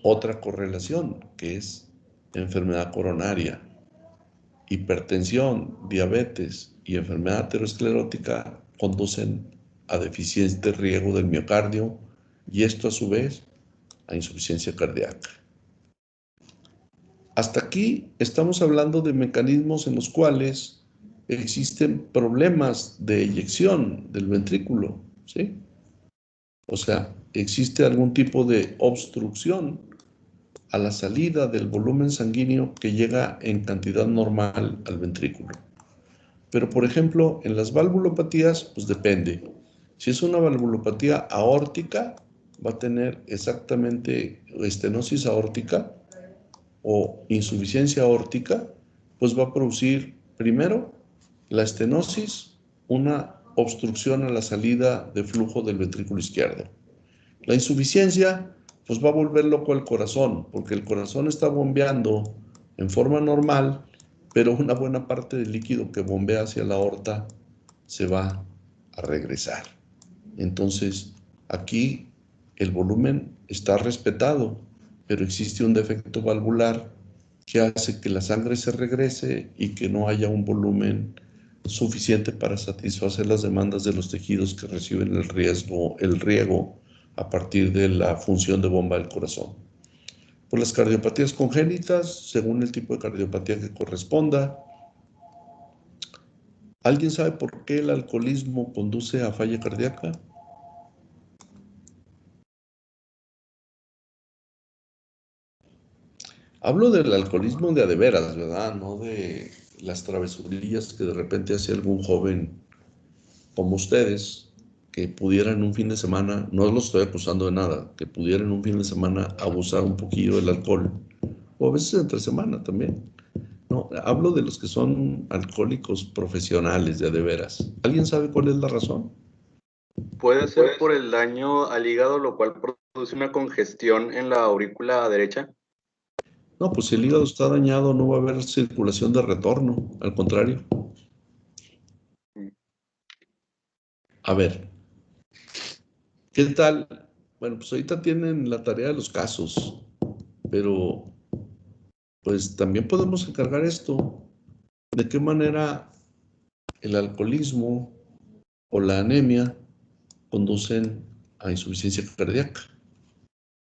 otra correlación, que es enfermedad coronaria. Hipertensión, diabetes y enfermedad aterosclerótica conducen a deficiente riego del miocardio y esto a su vez a insuficiencia cardíaca. Hasta aquí estamos hablando de mecanismos en los cuales existen problemas de eyección del ventrículo, ¿sí? O sea, existe algún tipo de obstrucción a la salida del volumen sanguíneo que llega en cantidad normal al ventrículo. Pero, por ejemplo, en las valvulopatías, pues depende. Si es una valvulopatía aórtica, va a tener exactamente estenosis aórtica o insuficiencia aórtica, pues va a producir primero la estenosis, una obstrucción a la salida de flujo del ventrículo izquierdo. La insuficiencia, pues va a volver loco al corazón, porque el corazón está bombeando en forma normal, pero una buena parte del líquido que bombea hacia la aorta se va a regresar. Entonces, aquí el volumen está respetado, pero existe un defecto valvular que hace que la sangre se regrese y que no haya un volumen suficiente para satisfacer las demandas de los tejidos que reciben el riego a partir de la función de bomba del corazón. Por las cardiopatías congénitas, según el tipo de cardiopatía que corresponda. ¿Alguien sabe por qué el alcoholismo conduce a falla cardíaca? Hablo del alcoholismo de a de veras, ¿verdad? No de las travesurillas que de repente hace algún joven como ustedes, que pudieran un fin de semana, no los estoy acusando de nada, que pudieran un fin de semana abusar un poquillo del alcohol, o a veces entre semana también. No, hablo de los que son alcohólicos profesionales de a de veras. ¿Alguien sabe cuál es la razón? Puede ser por el daño al hígado, lo cual produce una congestión en la aurícula derecha. No, pues si el hígado está dañado no va a haber circulación de retorno, al contrario. A ver, ¿qué tal? Bueno, pues ahorita tienen la tarea de los casos, pero pues también podemos encargar esto. ¿De qué manera el alcoholismo o la anemia conducen a insuficiencia cardíaca?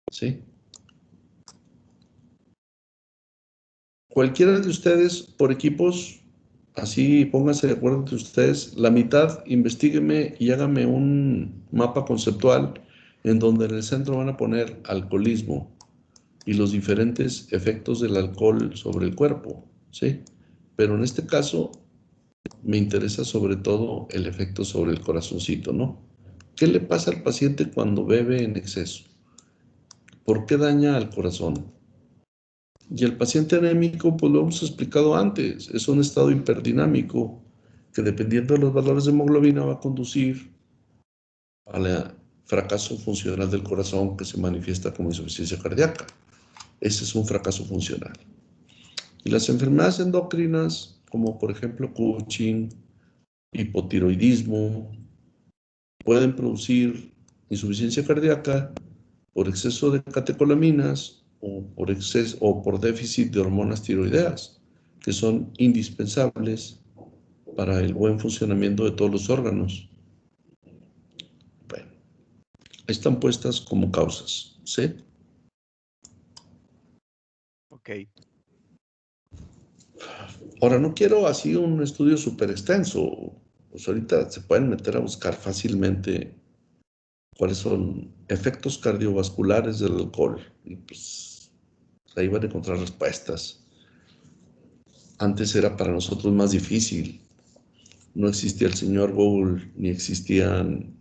¿Sí? Cualquiera de ustedes, por equipos, así pónganse de acuerdo entre ustedes, la mitad, investígueme y hágame un mapa conceptual en donde en el centro van a poner alcoholismo y los diferentes efectos del alcohol sobre el cuerpo, ¿sí? Pero en este caso me interesa sobre todo el efecto sobre el corazoncito, ¿no? ¿Qué le pasa al paciente cuando bebe en exceso? ¿Por qué daña al corazón? Y el paciente anémico, pues lo hemos explicado antes, es un estado hiperdinámico que dependiendo de los valores de hemoglobina va a conducir al fracaso funcional del corazón que se manifiesta como insuficiencia cardíaca. Ese es un fracaso funcional. Y las enfermedades endocrinas, como por ejemplo Cushing, hipotiroidismo, pueden producir insuficiencia cardíaca por exceso de catecolaminas o por déficit de hormonas tiroideas, que son indispensables para el buen funcionamiento de todos los órganos. Bueno, están puestas como causas, ¿sí? Ok. Ahora, no quiero así un estudio súper extenso. Pues ahorita se pueden meter a buscar fácilmente cuáles son efectos cardiovasculares del alcohol. Y pues ahí van a encontrar respuestas. Antes era para nosotros más difícil. No existía el señor Google, ni existían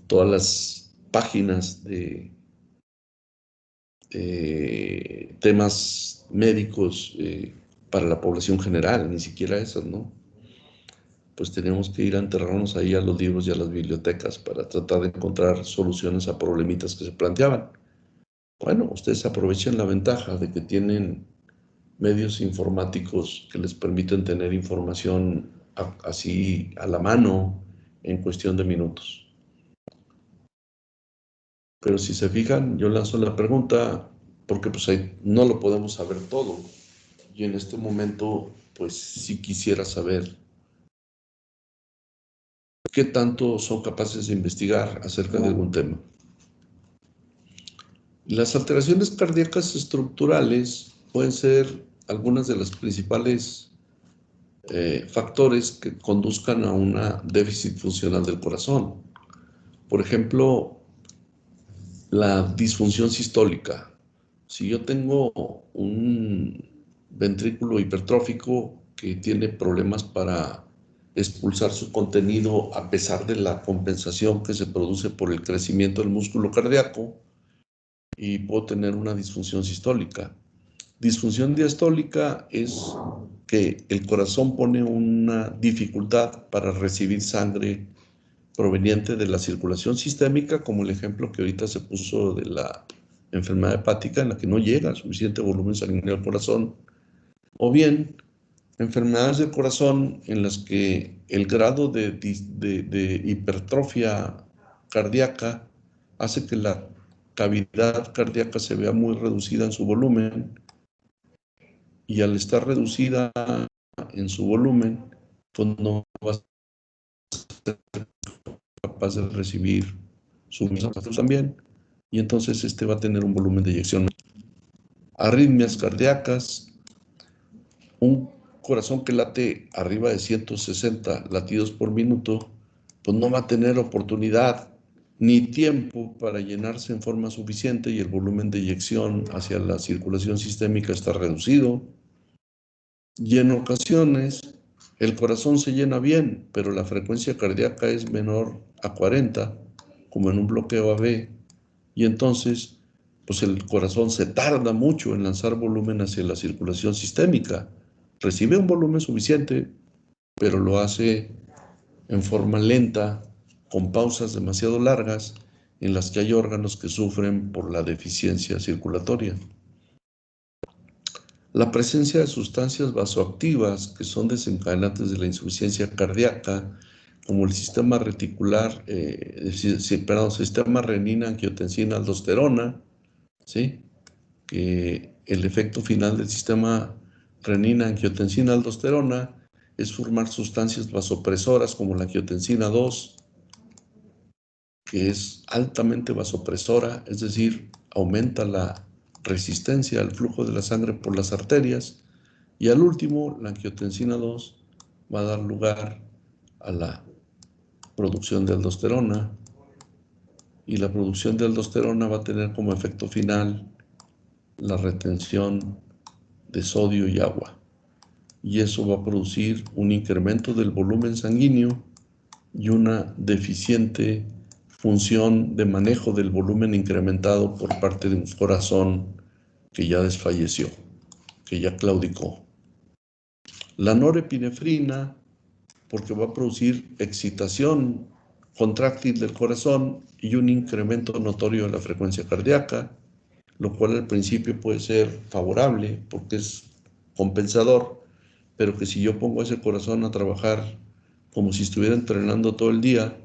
todas las páginas de temas médicos para la población general, ni siquiera esas, ¿no? Pues teníamos que ir a enterrarnos ahí a los libros y a las bibliotecas para tratar de encontrar soluciones a problemitas que se planteaban. Bueno, ustedes aprovechen la ventaja de que tienen medios informáticos que les permiten tener información así a la mano en cuestión de minutos. Pero si se fijan, yo lanzo la pregunta porque pues ahí no lo podemos saber todo. Y en este momento, pues sí quisiera saber qué tanto son capaces de investigar acerca de algún tema. Las alteraciones cardíacas estructurales pueden ser algunas de las principales factores que conduzcan a un déficit funcional del corazón. Por ejemplo, la disfunción sistólica. Si yo tengo un ventrículo hipertrófico que tiene problemas para expulsar su contenido a pesar de la compensación que se produce por el crecimiento del músculo cardíaco, y puedo tener una disfunción sistólica. Disfunción diastólica es que el corazón pone una dificultad para recibir sangre proveniente de la circulación sistémica, como el ejemplo que ahorita se puso de la enfermedad hepática, en la que no llega suficiente volumen sanguíneo al corazón, O bien, enfermedades del corazón en las que el grado de hipertrofia cardíaca hace que la cavidad cardíaca se vea muy reducida en su volumen, y al estar reducida en su volumen, pues no va a ser capaz de recibir suministros también, y entonces va a tener un volumen de eyección. Arritmias cardíacas, un corazón que late arriba de 160 latidos por minuto, pues no va a tener oportunidad ni tiempo para llenarse en forma suficiente y el volumen de eyección hacia la circulación sistémica está reducido. Y en ocasiones el corazón se llena bien, pero la frecuencia cardíaca es menor a 40, como en un bloqueo AV, y entonces pues el corazón se tarda mucho en lanzar volumen hacia la circulación sistémica. Recibe un volumen suficiente, pero lo hace en forma lenta, con pausas demasiado largas, en las que hay órganos que sufren por la deficiencia circulatoria. La presencia de sustancias vasoactivas que son desencadenantes de la insuficiencia cardíaca, como el sistema reticular, sistema renina-angiotensina-aldosterona, ¿sí? Que el efecto final del sistema renina-angiotensina-aldosterona es formar sustancias vasopresoras como la angiotensina 2, que es altamente vasopresora, es decir, aumenta la resistencia al flujo de la sangre por las arterias, y al último, la angiotensina 2 va a dar lugar a la producción de aldosterona, y la producción de aldosterona va a tener como efecto final la retención de sodio y agua, y eso va a producir un incremento del volumen sanguíneo y una deficiente función de manejo del volumen incrementado por parte de un corazón que ya desfalleció, que ya claudicó. La norepinefrina, porque va a producir excitación contráctil del corazón y un incremento notorio de la frecuencia cardíaca, lo cual al principio puede ser favorable porque es compensador, pero que si yo pongo a ese corazón a trabajar como si estuviera entrenando todo el día,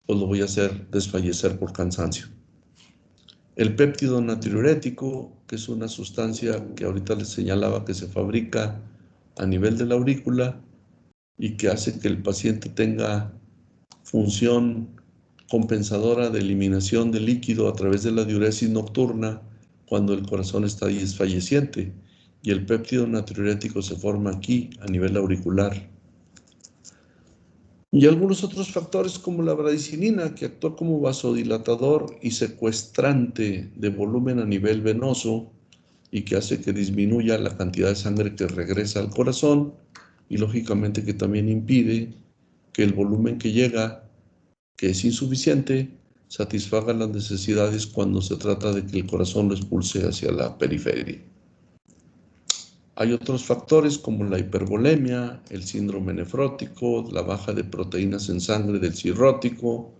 pues lo voy a hacer desfallecer por cansancio. El péptido natriurético, que es una sustancia que ahorita les señalaba que se fabrica a nivel de la aurícula y que hace que el paciente tenga función compensadora de eliminación de líquido a través de la diuresis nocturna cuando el corazón está desfalleciente, y el péptido natriurético se forma aquí a nivel auricular. Y algunos otros factores como la bradicinina, que actúa como vasodilatador y secuestrante de volumen a nivel venoso y que hace que disminuya la cantidad de sangre que regresa al corazón, y lógicamente que también impide que el volumen que llega, que es insuficiente, satisfaga las necesidades cuando se trata de que el corazón lo expulse hacia la periferia. Hay otros factores como la hipervolemia, el síndrome nefrótico, la baja de proteínas en sangre del cirrótico,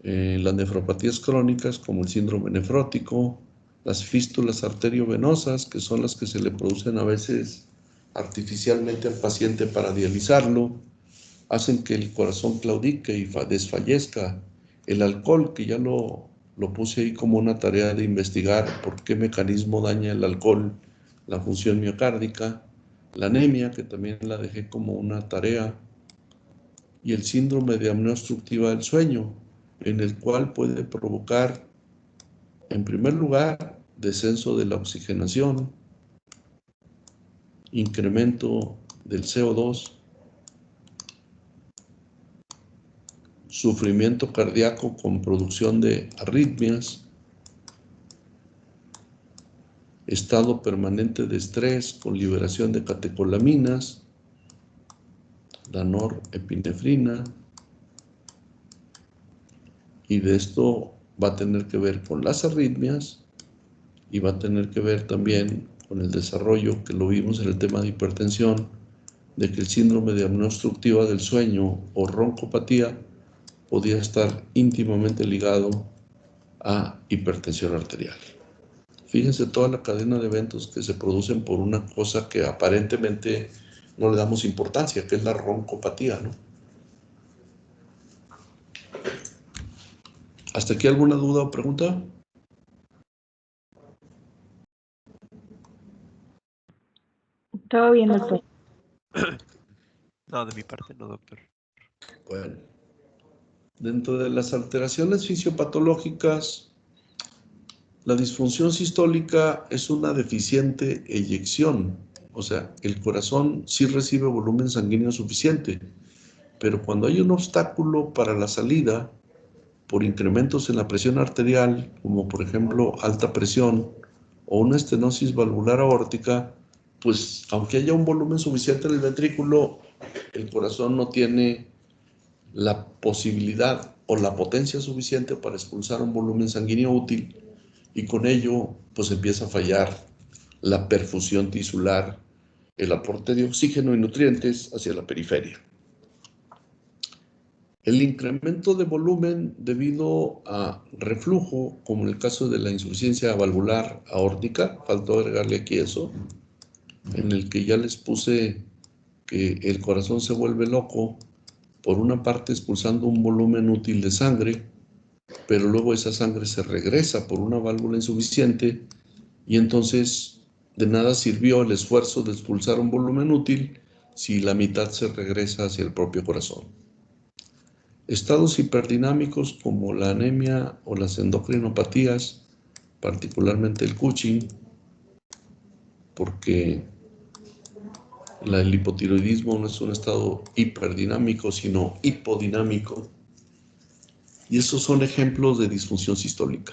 las nefropatías crónicas como el síndrome nefrótico, las fístulas arteriovenosas, que son las que se le producen a veces artificialmente al paciente para dializarlo, hacen que el corazón claudique y desfallezca. El alcohol, que ya lo puse ahí como una tarea de investigar por qué mecanismo daña el alcohol la función miocárdica, la anemia, que también la dejé como una tarea, y el síndrome de apnea obstructiva del sueño, en el cual puede provocar, en primer lugar, descenso de la oxigenación, incremento del CO2, sufrimiento cardíaco con producción de arritmias, estado permanente de estrés con liberación de catecolaminas, la norepinefrina, y de esto va a tener que ver con las arritmias y va a tener que ver también con el desarrollo, que lo vimos en el tema de hipertensión, de que el síndrome de apnea obstructiva del sueño o roncopatía podía estar íntimamente ligado a hipertensión arterial. Fíjense toda la cadena de eventos que se producen por una cosa que aparentemente no le damos importancia, que es la roncopatía, ¿no? ¿Hasta aquí alguna duda o pregunta? Todo bien, doctor. No, de mi parte no, doctor. Bueno, dentro de las alteraciones fisiopatológicas, la disfunción sistólica es una deficiente eyección. O sea, el corazón sí recibe volumen sanguíneo suficiente, pero cuando hay un obstáculo para la salida, por incrementos en la presión arterial, como por ejemplo alta presión o una estenosis valvular aórtica, pues aunque haya un volumen suficiente en el ventrículo, el corazón no tiene la posibilidad o la potencia suficiente para expulsar un volumen sanguíneo útil, y con ello pues empieza a fallar la perfusión tisular, el aporte de oxígeno y nutrientes hacia la periferia. El incremento de volumen debido a reflujo, como en el caso de la insuficiencia valvular aórtica, faltó agregarle aquí eso, en el que ya les puse que el corazón se vuelve loco, por una parte expulsando un volumen útil de sangre, pero luego esa sangre se regresa por una válvula insuficiente, y entonces de nada sirvió el esfuerzo de expulsar un volumen útil si la mitad se regresa hacia el propio corazón. Estados hiperdinámicos como la anemia o las endocrinopatías, particularmente el Cushing, porque el hipotiroidismo no es un estado hiperdinámico, sino hipodinámico. Y esos son ejemplos de disfunción sistólica.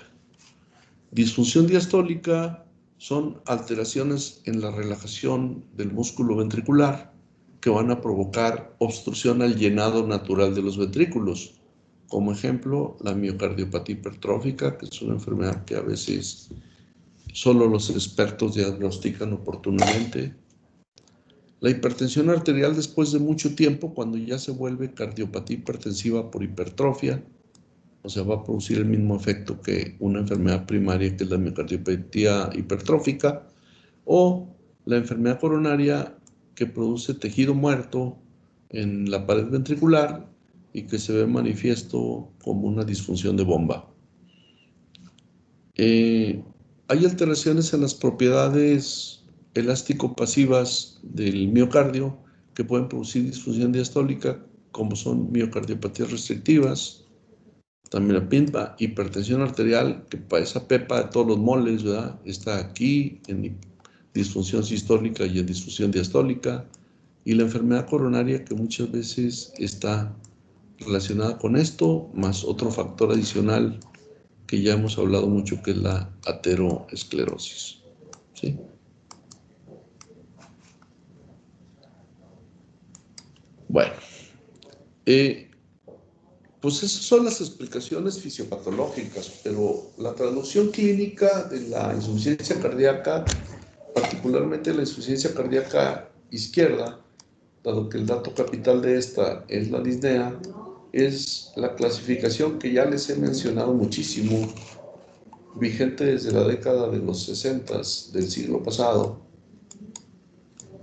Disfunción diastólica son alteraciones en la relajación del músculo ventricular que van a provocar obstrucción al llenado natural de los ventrículos. Como ejemplo, la miocardiopatía hipertrófica, que es una enfermedad que a veces solo los expertos diagnostican oportunamente. La hipertensión arterial después de mucho tiempo, cuando ya se vuelve cardiopatía hipertensiva por hipertrofia, o sea, va a producir el mismo efecto que una enfermedad primaria, que es la miocardiopatía hipertrófica, o la enfermedad coronaria, que produce tejido muerto en la pared ventricular y que se ve manifiesto como una disfunción de bomba. Hay alteraciones en las propiedades elástico-pasivas del miocardio que pueden producir disfunción diastólica, como son miocardiopatías restrictivas, también la PIMPA, hipertensión arterial, que para esa pepa de todos los moles, ¿verdad? Está aquí en disfunción sistólica y en disfunción diastólica, y la enfermedad coronaria, que muchas veces está relacionada con esto, más otro factor adicional que ya hemos hablado mucho, que es la ateroesclerosis. ¿Sí? Bueno, pues esas son las explicaciones fisiopatológicas, pero la traducción clínica de la insuficiencia cardíaca, particularmente la insuficiencia cardíaca izquierda, dado que el dato capital de esta es la disnea, es la clasificación que ya les he mencionado muchísimo, vigente desde la década de los 60 del siglo pasado,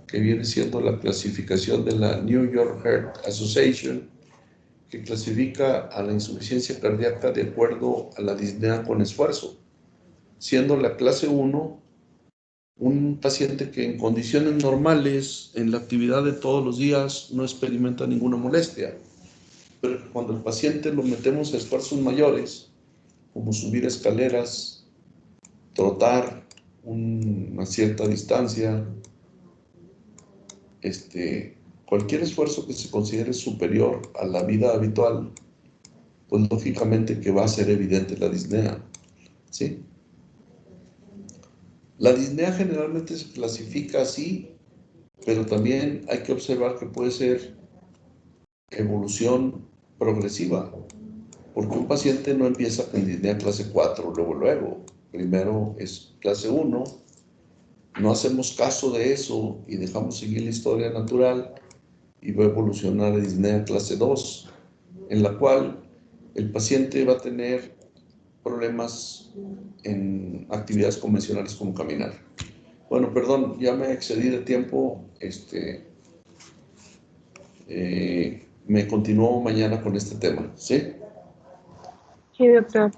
que viene siendo la clasificación de la New York Heart Association, que clasifica a la insuficiencia cardíaca de acuerdo a la disnea con esfuerzo, siendo la clase 1 un paciente que en condiciones normales, en la actividad de todos los días, no experimenta ninguna molestia, pero cuando el paciente lo metemos a esfuerzos mayores, como subir escaleras, trotar una cierta distancia, cualquier esfuerzo que se considere superior a la vida habitual, pues lógicamente que va a ser evidente la disnea, ¿sí? La disnea generalmente se clasifica así, pero también hay que observar que puede ser evolución progresiva, porque un paciente no empieza con disnea clase 4 luego. Primero es clase 1, no hacemos caso de eso y dejamos seguir la historia natural, y va a evolucionar a disnea clase 2, en la cual el paciente va a tener problemas en actividades convencionales como caminar. Bueno, perdón, ya me excedí de tiempo. Me continúo mañana con este tema, ¿sí? Sí, doctor.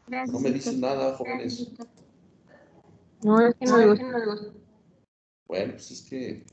No me dicen nada, jóvenes. No, es que no le gusta. Bueno, pues es que